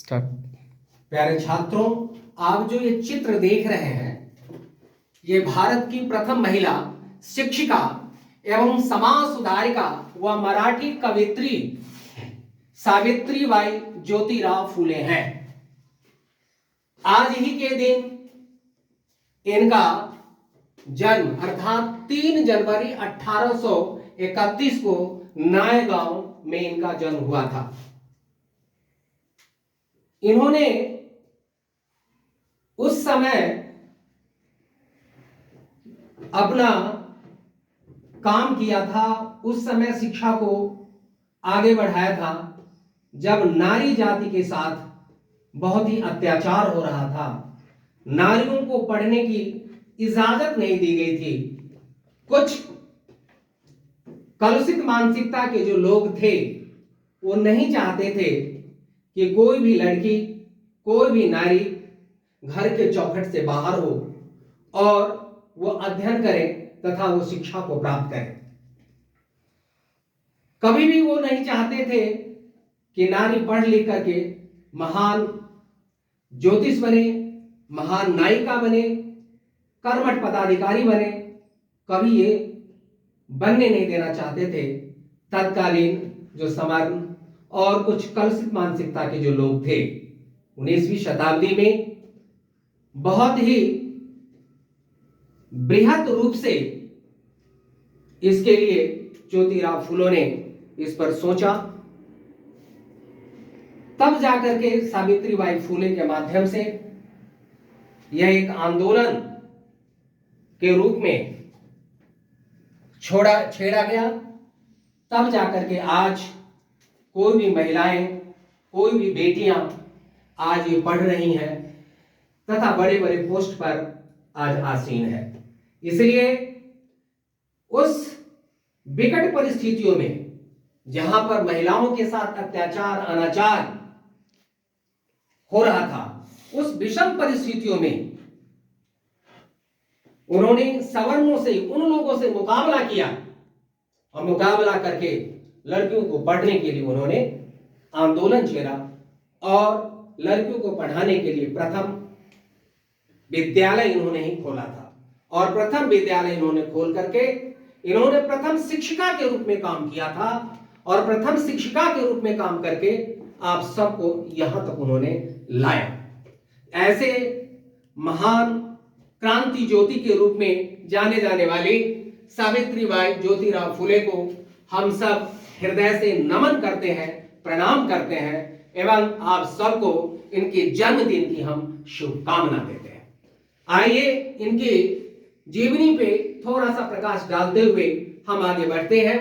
Start. प्यारे छात्रों, आप जो ये चित्र देख रहे हैं, ये भारत की प्रथम महिला शिक्षिका एवं समाज सुधारिका व मराठी कवित्री सावित्रीबाई ज्योतिराव फूले हैं। आज ही के दिन इनका जन्म अर्थात 3 जनवरी 1831 को नायगांव में इनका जन्म हुआ था। इन्होंने उस समय अपना काम किया था, उस समय शिक्षा को आगे बढ़ाया था जब नारी जाति के साथ बहुत ही अत्याचार हो रहा था। नारियों को पढ़ने की इजाजत नहीं दी गई थी। कुछ कलुषित मानसिकता के जो लोग थे वो नहीं चाहते थे कि कोई भी लड़की, कोई भी नारी घर के चौखट से बाहर हो और वो अध्ययन करे तथा वो शिक्षा को प्राप्त करे। कभी भी वो नहीं चाहते थे कि नारी पढ़ लिख करके महान ज्योतिष बने, महान नायिका बने, कर्मठ पदाधिकारी बने। कभी ये बनने नहीं देना चाहते थे। तत्कालीन जो समर्ण और कुछ कलुषित मानसिकता के जो लोग थे, 19वीं शताब्दी में बहुत ही बृहत रूप से इसके लिए ज्योतिराव फूले ने इस पर सोचा। तब जाकर के सावित्रीबाई फूले के माध्यम से यह एक आंदोलन के रूप में छेड़ा गया। तब जाकर के आज कोई भी महिलाएं, कोई भी बेटियां आज ये पढ़ रही हैं तथा बड़े बड़े पोस्ट पर आज आसीन है। इसलिए उस विकट परिस्थितियों में जहां पर महिलाओं के साथ अत्याचार, अनाचार हो रहा था, उस विषम परिस्थितियों में उन्होंने सवर्णों से, उन लोगों से मुकाबला किया और मुकाबला करके लड़कियों को पढ़ने के लिए उन्होंने आंदोलन छेड़ा और लड़कियों को पढ़ाने के लिए प्रथम विद्यालय इन्होंने ही खोला था। और प्रथम विद्यालय इन्होंने खोल करके इन्होंने प्रथम शिक्षिका के रूप में काम किया था और प्रथम शिक्षिका के रूप में काम करके आप सबको यहां तक उन्होंने लाया। ऐसे महान क्रांति ज्योति के रूप में जाने जाने वाली सावित्रीबाई ज्योतिराव फूले को हम सब हृदय से नमन करते हैं, प्रणाम करते हैं एवं आप सबको इनके जन्मदिन की हम शुभकामना देते हैं। आइए इनकी जीवनी पे थोड़ा सा प्रकाश डालते हुए हम आगे बढ़ते हैं।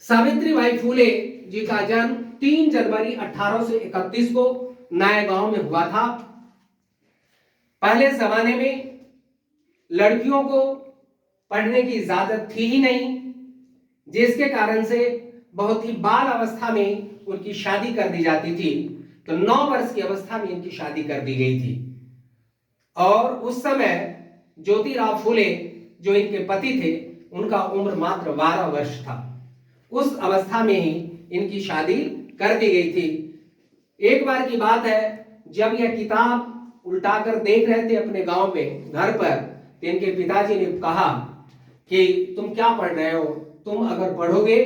सावित्रीबाई फूले जी का जन्म 3 जनवरी 1831 को नायगांव में हुआ था। पहले जमाने में लड़कियों को पढ़ने की इजाजत थी ही नहीं, जिसके कारण से बहुत ही बाल अवस्था में उनकी शादी कर दी जाती थी। तो 9 वर्ष की अवस्था में इनकी शादी कर दी गई थी। और उस समय ज्योतिराव फूले जो इनके पति थे, उनका उम्र मात्र 12 वर्ष था। उस अवस्था में ही इनकी शादी कर दी गई थी। एक बार की बात है, जब यह किताब उल्टाकर देख रहे थे अपने गांव में घर पर, तो इनके पिताजी ने कहा कि तुम क्या पढ़ रहे हो, तुम अगर पढ़ोगे,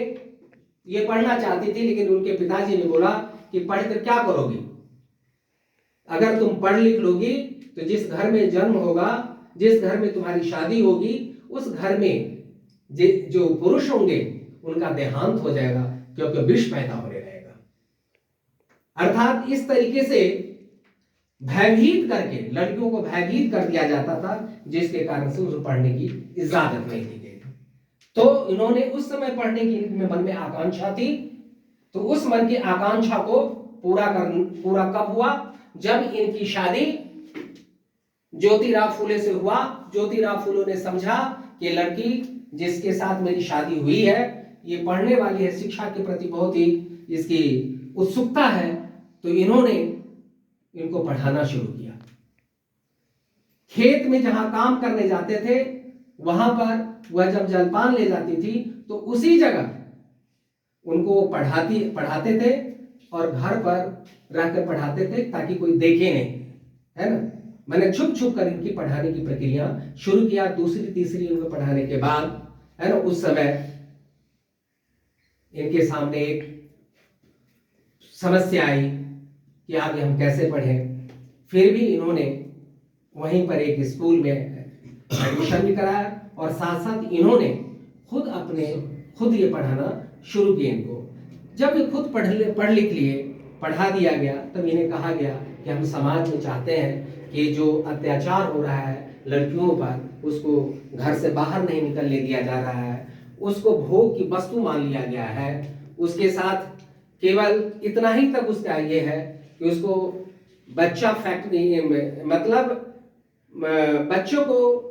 ये पढ़ना चाहती थी लेकिन उनके पिताजी ने बोला कि पढ़कर क्या करोगी, अगर तुम पढ़ लिख लोगी तो जिस घर में जन्म होगा, जिस घर में तुम्हारी शादी होगी, उस घर में जो पुरुष होंगे उनका देहांत हो जाएगा, क्योंकि विष पैदा होने लगेगा। अर्थात इस तरीके से भयभीत करके लड़कियों को भयभीत कर दिया जाता था, जिसके कारण से उसे पढ़ने की इजाजत नहीं दी गई। तो इन्होंने उस समय पढ़ने की इनके मन में आकांक्षा थी। तो उस मन की आकांक्षा को पूरा कब हुआ, जब इनकी शादी ज्योतिराव फूले से हुआ। ज्योतिराव फूले ने समझा कि लड़की जिसके साथ मेरी शादी हुई है, ये पढ़ने वाली है, शिक्षा के प्रति बहुत ही इसकी उत्सुकता है, तो इन्होंने इनको पढ़ाना शुरू किया। खेत में जहां काम करने जाते थे, वहां पर वह जब जलपान ले जाती थी तो उसी जगह उनको पढ़ाते थे और घर पर रहकर पढ़ाते थे ताकि कोई देखे नहीं, है ना। मैंने छुप छुप कर इनकी पढ़ाने की प्रक्रिया शुरू किया। दूसरी तीसरी उनको पढ़ाने के बाद, है ना, उस समय इनके सामने एक समस्या आई कि आगे हम कैसे पढ़ें। फिर भी इन्होंने वहीं पर एक स्कूल में एडमिशन भी कराया और साथ साथ इन्होंने खुद ये पढ़ाना शुरू किया। इनको जब ये खुद पढ़ लिख लिए, पढ़ा दिया गया, तब इन्हें कहा गया कि हम समाज में चाहते हैं कि जो अत्याचार हो रहा है लड़कियों पर, उसको घर से बाहर नहीं निकलने दिया जा रहा है, उसको भोग की वस्तु मान लिया गया है। उसके साथ केवल इतना ही तक उसका ये है कि उसको बच्चा फैक्ट्री मतलब बच्चों को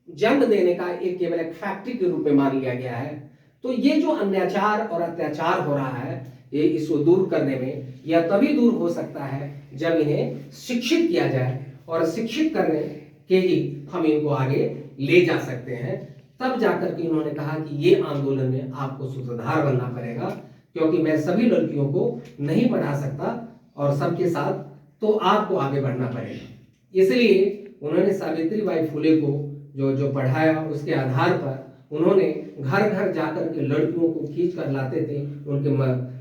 जन्म देने का केवल एक फैक्ट्री के रूप में मान लिया गया है। तो ये जो अन्याचार और अत्याचार हो रहा है, ये इसको दूर करने में या तभी दूर हो सकता है जब इन्हें शिक्षित किया जाए, और शिक्षित करने के ही हम इनको आगे ले जा सकते हैं। तब जाकर के इन्होंने कहा कि ये आंदोलन में आपको सूत्रधार बनना पड़ेगा, क्योंकि मैं सभी लड़कियों को नहीं पढ़ा सकता और सबके साथ, तो आपको आगे बढ़ना पड़ेगा। इसलिए उन्होंने सावित्रीबाई फुले को जो पढ़ाया, उसके आधार पर उन्होंने घर घर जाकर के लड़कियों को खींच कर लाते थे,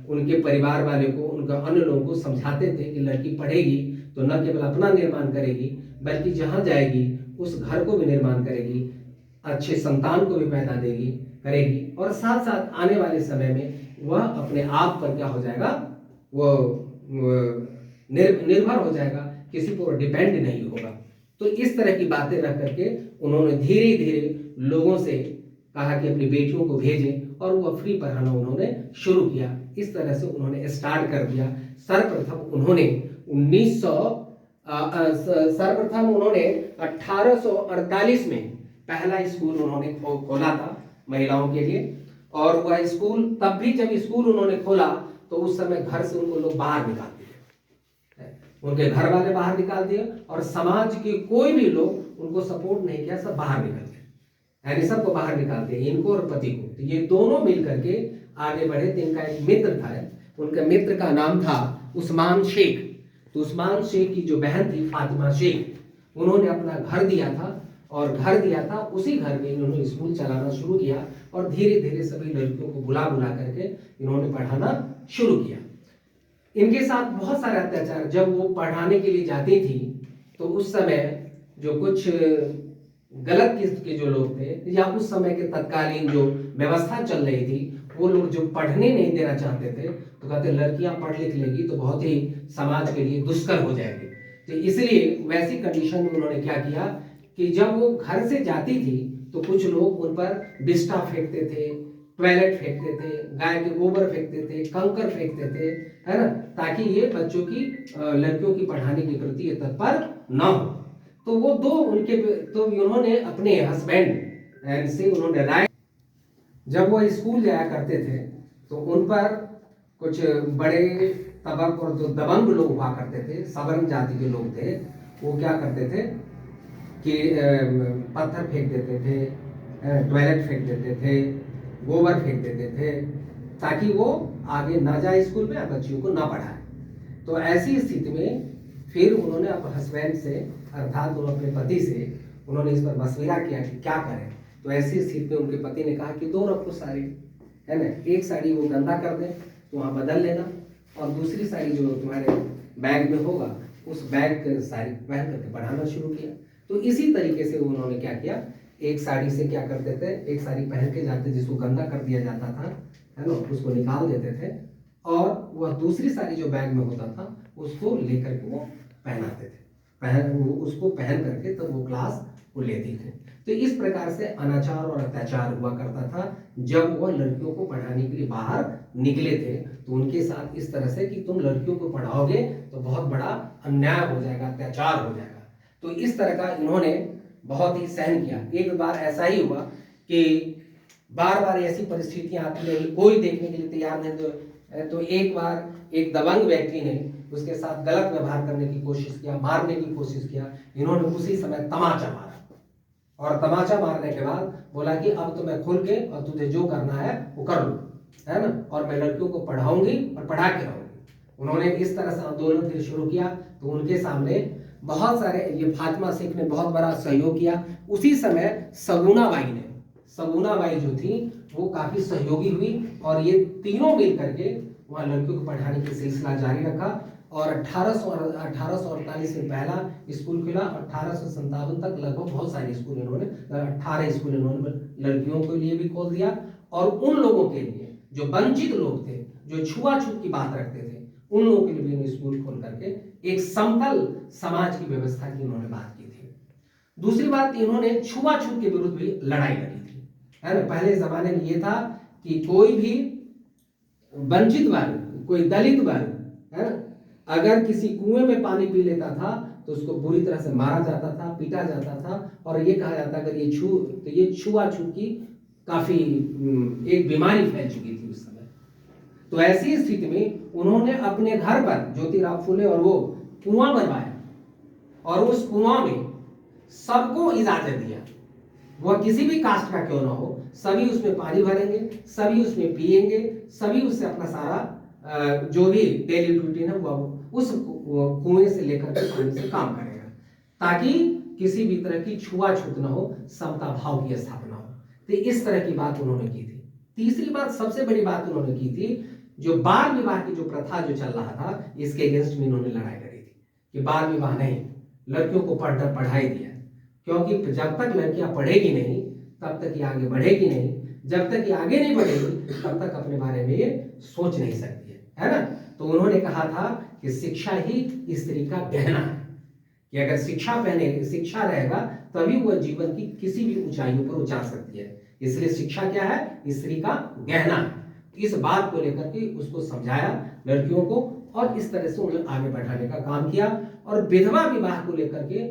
उनके परिवार वाले को, उनके अन्य लोगों को समझाते थे कि लड़की पढ़ेगी तो न केवल अपना निर्माण करेगी, बल्कि जहाँ जाएगी उस घर को भी निर्माण करेगी, अच्छे संतान को भी पैदा करेगी, और साथ साथ आने वाले समय में वह अपने आप पर क्या हो जाएगा, वो निर्भर हो जाएगा, किसी पर डिपेंड नहीं होगा। तो इस तरह की बातें रख करके उन्होंने धीरे धीरे लोगों से कहा कि अपनी बेटियों को भेजें, और वो फ्री पढ़ाना उन्होंने शुरू किया। इस तरह से उन्होंने स्टार्ट कर दिया। सर्वप्रथम उन्होंने 1848 में पहला स्कूल उन्होंने खोला था महिलाओं के लिए। और वह स्कूल तब भी, जब स्कूल उन्होंने खोला तो उस समय घर से उनको लोग बाहर निकाल दिए, उनके घर वाले बाहर निकाल दिए, और समाज के कोई भी लोग उनको सपोर्ट नहीं किया, सब बाहर निकल गए, यानी सबको बाहर निकाल दिया, इनको और पति को। तो ये दोनों मिल करके आगे बढ़े। तो इनका एक मित्र था, उनके मित्र का नाम था उस्मान शेख। तो उस्मान शेख की जो बहन थी फातिमा शेख, उन्होंने अपना घर दिया था, और घर दिया था उसी घर में इन्होंने स्कूल चलाना शुरू किया, और धीरे धीरे सभी लड़कियों को बुला करके इन्होंने पढ़ाना शुरू किया। इनके साथ बहुत सारे अत्याचार, जब वो पढ़ाने के लिए जाती थी तो उस समय जो कुछ गलत किस्म के जो लोग थे, या उस समय के तत्कालीन जो व्यवस्था चल रही थी, वो लोग जो पढ़ने नहीं देना चाहते थे, तो कहते लड़कियां पढ़ लिख लेगी तो बहुत ही समाज के लिए दुष्कर हो जाएगी। तो इसलिए वैसी कंडीशन में उन्होंने क्या किया कि जब वो घर से जाती थी तो कुछ लोग उन पर बिस्टा फेंकते थे, टॉयलेट फेंकते थे, गाय के गोबर फेंकते थे, कंकर फेंकते थे, है ना, ताकि ये बच्चों की लड़कियों की पढ़ाने के प्रति तत्पर न हो। तो वो दो उनके, तो उन्होंने अपने हस्बैंड से उन्होंने राय, जब वो स्कूल जाया करते थे तो उन पर कुछ बड़े तबक और जो दबंग लोग हुआ करते थे, सबरंग जाति के लोग थे, वो क्या करते थे कि पत्थर फेंक देते थे, टॉयलेट फेंक देते थे, गोबर फेंक देते थे, ताकि वो आगे ना जाए स्कूल में और बच्चियों को ना पढ़ाए। तो ऐसी स्थिति में फिर उन्होंने अपने हस्बैंड से, अर्थात उन्होंने अपने पति से, उन्होंने इस पर मशविरा किया कि क्या करें। तो ऐसी स्थिति में उनके पति ने कहा कि दो रखो साड़ी, है ना, एक साड़ी वो गंदा कर दे तो वहाँ बदल लेना, और दूसरी साड़ी जो तुम्हारे बैग में होगा उस बैग के साड़ी पहन करके पढ़ाना शुरू किया। तो इसी तरीके से उन्होंने क्या किया, एक साड़ी से क्या करते थे, एक साड़ी पहन के जाते जिसको गंदा कर दिया जाता था, है ना, उसको निकाल देते थे, और वह दूसरी साड़ी जो बैग में होता था उसको लेकर के वो पहनाते थे, उसको पहन करके तब वो क्लास वो लेती थी। तो इस प्रकार से अनाचार और अत्याचार हुआ करता था। जब वह लड़कियों को पढ़ाने के लिए बाहर निकले थे तो उनके साथ इस तरह से कि तुम लड़कियों को पढ़ाओगे तो बहुत बड़ा अन्याय हो जाएगा, अत्याचार हो जाएगा। तो इस तरह का इन्होंने बहुत ही सहन किया। एक बार ऐसा ही हुआ कि बार बार ऐसी परिस्थितियां आती रही, कोई देखने के लिए तैयार नहीं। तो एक बार एक दबंग व्यक्ति ने उसके साथ गलत व्यवहार करने की कोशिश किया, मारने की कोशिश किया। इन्होंने उसी समय तमाचा मारा, और तमाचा मारने के बाद बोला कि अब तो मैं खुल के और तुझे जो करना है वो कर लो, है ना, और मैं लड़कियों को पढ़ाऊंगी और पढ़ा के रहूंगी। उन्होंने इस तरह से आंदोलन फिर शुरू किया तो उनके सामने बहुत सारे, ये फातिमा शेख ने बहुत बड़ा सहयोग किया। उसी समय सगुना बाई जो थी वो काफी सहयोगी हुई और ये तीनों मिल करके वहाँ लड़कियों को पढ़ाने की सिलसिला जारी रखा और 1848 में पहला स्कूल खुला। 1857 तक लगभग बहुत सारे स्कूल इन्होंने 18 स्कूल इन्होंने लड़कियों के लिए भी खोल दिया और उन लोगों के लिए जो वंचित लोग थे, जो छुआछूत की बात रखते थे, उन लोगों के लिए भी स्कूल खोल करके एक समतल समाज की व्यवस्था की इन्होंने बात की थी। दूसरी बात, इन्होंने छुआछूत के विरुद्ध भी लड़ाई लड़ी थी, है ना। पहले जमाने में ये था कि कोई भी वंचित वर्ग, कोई दलित वर्ग, है, अगर किसी कुएं में पानी पी लेता था तो उसको बुरी तरह से मारा जाता था, पीटा जाता था और ये कहा जाता अगर ये छुआछूत की काफी एक बीमारी फैल चुकी थी उस समय। तो ऐसी स्थिति में उन्होंने अपने घर पर ज्योतिराव फुले और वो कुआं बनवाया और उस कुआं में सबको इजाजत दिया, वह किसी भी कास्ट का क्यों ना हो, सभी उसमें पानी भरेंगे, सभी उसमें पिएंगे, सभी उससे अपना सारा जो भी डेली रूटीन है वो उस कुएं से लेकर के पानी से काम करेगा, ताकि किसी भी तरह की छुआछूत ना हो, समता भाव की स्थापना हो। तो इस तरह की बात उन्होंने की थी। तीसरी बात, सबसे बड़ी बात उन्होंने की थी, जो बाल विवाह की जो प्रथा जो चल रहा था, इसके अगेंस्ट में इन्होंने लड़ाई लड़ी थी कि बाल विवाह नहीं, लड़कियों को पढ़ाई दिया, क्योंकि जब तक लड़कियां पढ़ेगी नहीं तब तक ये आगे बढ़ेगी नहीं, जब तक ये आगे नहीं बढ़ेगी तब तक अपने बारे में ये सोच नहीं सकती है ना। तो उन्होंने कहा था कि शिक्षा ही स्त्री का गहना है, कि अगर शिक्षा रहेगा तभी वह जीवन की किसी भी ऊंचाइयों पर उछाल सकती है। इसलिए शिक्षा क्या है, स्त्री का गहना है। इस बात को लेकर के उसको समझाया लड़कियों को और इस तरह से उन्हें आगे बढ़ाने का काम किया। और विधवा विवाह को लेकर के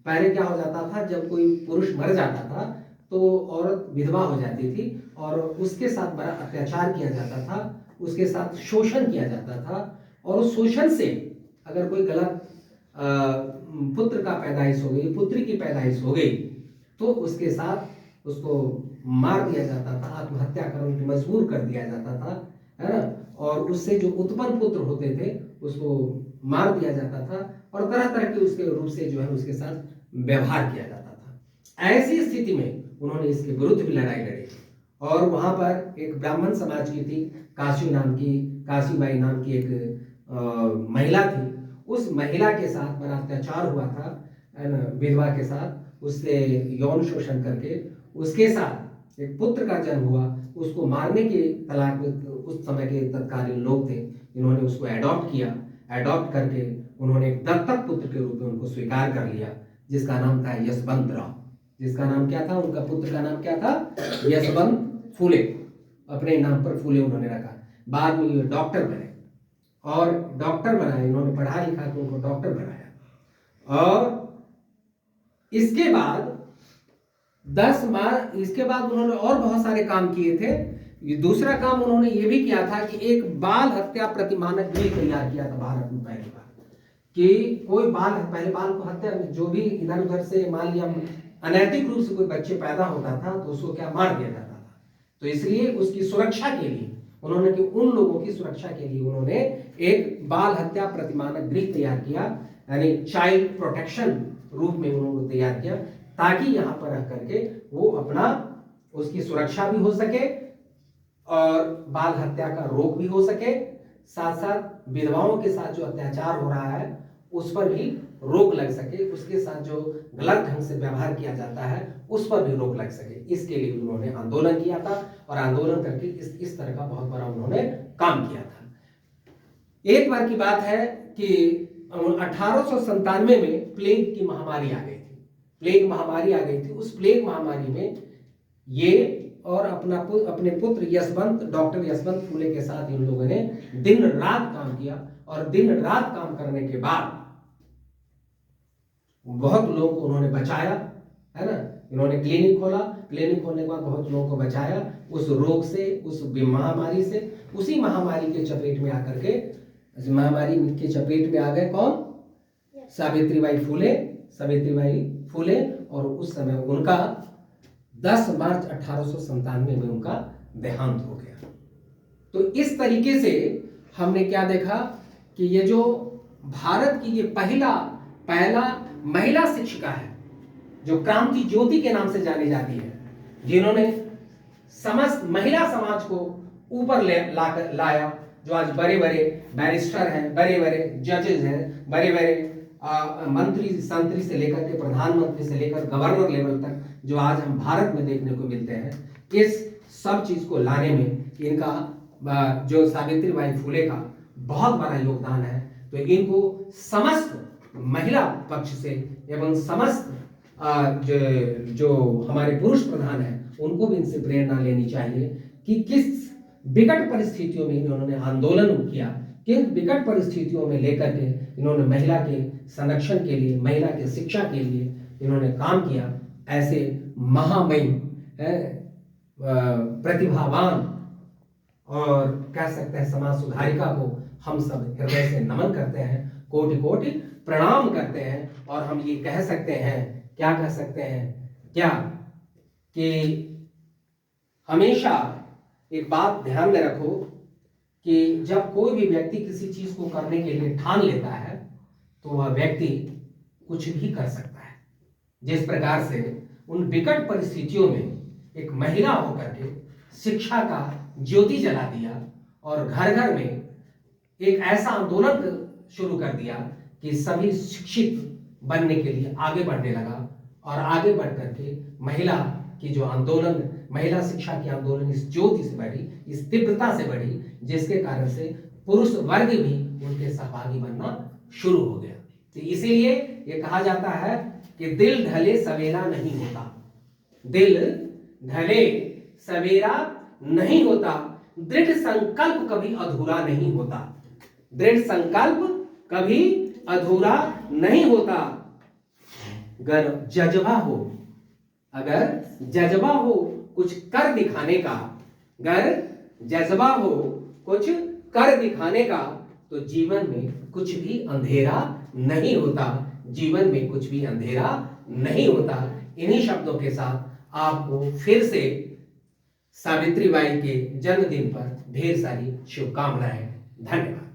पहले क्या हो जाता था, जब कोई पुरुष मर जाता था तो औरत विधवा हो जाती थी और उसके साथ बड़ा अत्याचार किया जाता था, उसके साथ शोषण किया जाता था और उस शोषण से अगर कोई गलत पुत्र का पैदाइश हो गई, पुत्री की पैदाइश हो गई तो उसके साथ उसको मार दिया जाता था, आत्महत्या करने पर मजबूर कर दिया जाता था, है ना। और उससे जो उत्पन्न पुत्र होते थे उसको मार दिया जाता था और तरह तरह के उसके रूप से जो है उसके साथ व्यवहार किया जाता था। ऐसी स्थिति में उन्होंने इसके विरुद्ध भी लड़ाई लड़ी और वहां पर एक ब्राह्मण समाज की थी, काशीबाई नाम की एक महिला थी। उस महिला के साथ बड़ा अत्याचार हुआ था, है ना, विधवा के साथ उससे यौन शोषण करके उसके साथ एक पुत्र का जन्म हुआ, उसको मारने के तलाक में उस समय के तत्कालीन लोग थे, इन्होंने उसको एडॉप्ट किया। एडॉप्ट करके उन्होंने एक दत्तक पुत्र के रूप में उनको स्वीकार कर लिया, जिसका नाम था यशवंत राव। जिसका नाम क्या था, उनका पुत्र का नाम क्या था, यशवंत फुले। अपने नाम पर फुले उन्होंने रखा। बाद में ये डॉक्टर बने और डॉक्टर बनाए, इन्होंने पढ़ा लिखा तो उनको डॉक्टर बनाया। और इसके बाद इसके बाद उन्होंने और बहुत सारे काम किए थे। दूसरा काम उन्होंने ये भी किया था कि एक बाल हत्या प्रतिमानक बिल तैयार किया था भारत में पहली बार, कि कोई पहले बाल को हत्या, जो भी इधर उधर से मान लिया अनैतिक रूप से कोई बच्चे पैदा होता था तो उसको क्या मार दिया जाता था। तो इसलिए उसकी सुरक्षा के लिए उन्होंने, कि उन लोगों की सुरक्षा के लिए उन्होंने एक बाल हत्या प्रतिमानक गृह तैयार किया, यानी चाइल्ड प्रोटेक्शन रूप में उन्होंने तैयार किया, ताकि यहाँ पर रह करके वो अपना उसकी सुरक्षा भी हो सके और बाल हत्या का रोक भी हो सके, साथ साथ विधवाओं के साथ जो अत्याचार हो रहा है उस पर भी रोक लग सके, उसके साथ जो गलत ढंग से व्यवहार किया जाता है उस पर भी रोक लग सके। इसके लिए उन्होंने आंदोलन किया था और आंदोलन करके इस तरह का बहुत बड़ा उन्होंने काम किया था। एक बार की बात है कि 1897 में प्लेग की महामारी आ गई थी। प्लेग महामारी आ गई थी। उस प्लेग महामारी में ये और अपने पुत्र डॉक्टर यशवंत फुले के साथ इन लोगों ने दिन रात काम किया और दिन रात काम करने के बाद बहुत लोगों को उन्होंने बचाया, है ना। इन्होंने क्लिनिक खोला, क्लिनिक खोलने के बाद बहुत लोगों को बचाया उस रोग से, उस महामारी से। उसी महामारी के चपेट में आकर के, महामारी के चपेट में आ गए कौन, सावित्रीबाई फुले। और उस समय उनका 10 मार्च 1897 में उनका देहांत हो गया। तो इस तरीके से हमने क्या देखा कि ये जो भारत की ये पहला महिला शिक्षिका है, जो क्रांति ज्योति के नाम से जानी जाती है, जिन्होंने समस्त महिला समाज को ऊपर लाया, जो आज बड़े बड़े बैरिस्टर हैं, बड़े बड़े जजेस हैं, बड़े बड़े मंत्री संतरी से लेकर के प्रधानमंत्री से लेकर गवर्नर लेवल तक जो आज हम भारत में देखने को मिलते हैं, इस सब चीज को लाने में इनका जो सावित्रीबाई फुले का बहुत बड़ा योगदान है। तो इनको समस्त महिला पक्ष से एवं समस्त जो हमारे पुरुष प्रधान हैं उनको भी इनसे प्रेरणा लेनी चाहिए कि किस विकट परिस्थितियों में इन्होंने आंदोलन किया, किन विकट परिस्थितियों में लेकर के इन्होंने महिला के संरक्षण के लिए, महिला के शिक्षा के लिए इन्होंने काम किया। ऐसे महामयी प्रतिभावान और कह सकते हैं समाज सुधारिका को हम सब हृदय से नमन करते हैं, कोटि कोटि प्रणाम करते हैं। और हम ये कह सकते हैं, क्या कह सकते हैं, क्या कि हमेशा एक बात ध्यान में रखो कि जब कोई भी व्यक्ति किसी चीज को करने के लिए ठान लेता है तो वह व्यक्ति कुछ भी कर सकता है। जिस प्रकार से उन विकट परिस्थितियों में एक महिला होकर के शिक्षा का ज्योति जला दिया और घर घर में एक ऐसा आंदोलन शुरू कर दिया कि सभी शिक्षित बनने के लिए आगे बढ़ने लगा, और आगे बढ़ करके महिला की जो आंदोलन, महिला शिक्षा की आंदोलन इस ज्योति से बढ़ी, इस तीव्रता से बढ़ी, जिसके कारण से पुरुष वर्ग भी उनके सहभागी बनना शुरू हो गया। तो इसीलिए ये कहा जाता है कि दिल ढले सवेरा नहीं होता, दिल ढले सवेरा नहीं होता, दृढ़ संकल्प कभी अधूरा नहीं होता, दृढ़ संकल्प कभी अधूरा नहीं होता। अगर जज्बा हो, अगर जज्बा हो कुछ कर दिखाने का, अगर जज्बा हो कुछ कर दिखाने का, तो जीवन में कुछ भी अंधेरा नहीं होता, जीवन में कुछ भी अंधेरा नहीं होता। इन्हीं शब्दों के साथ आपको फिर से सावित्रीबाई के जन्मदिन पर ढेर सारी शुभकामनाएं। धन्यवाद।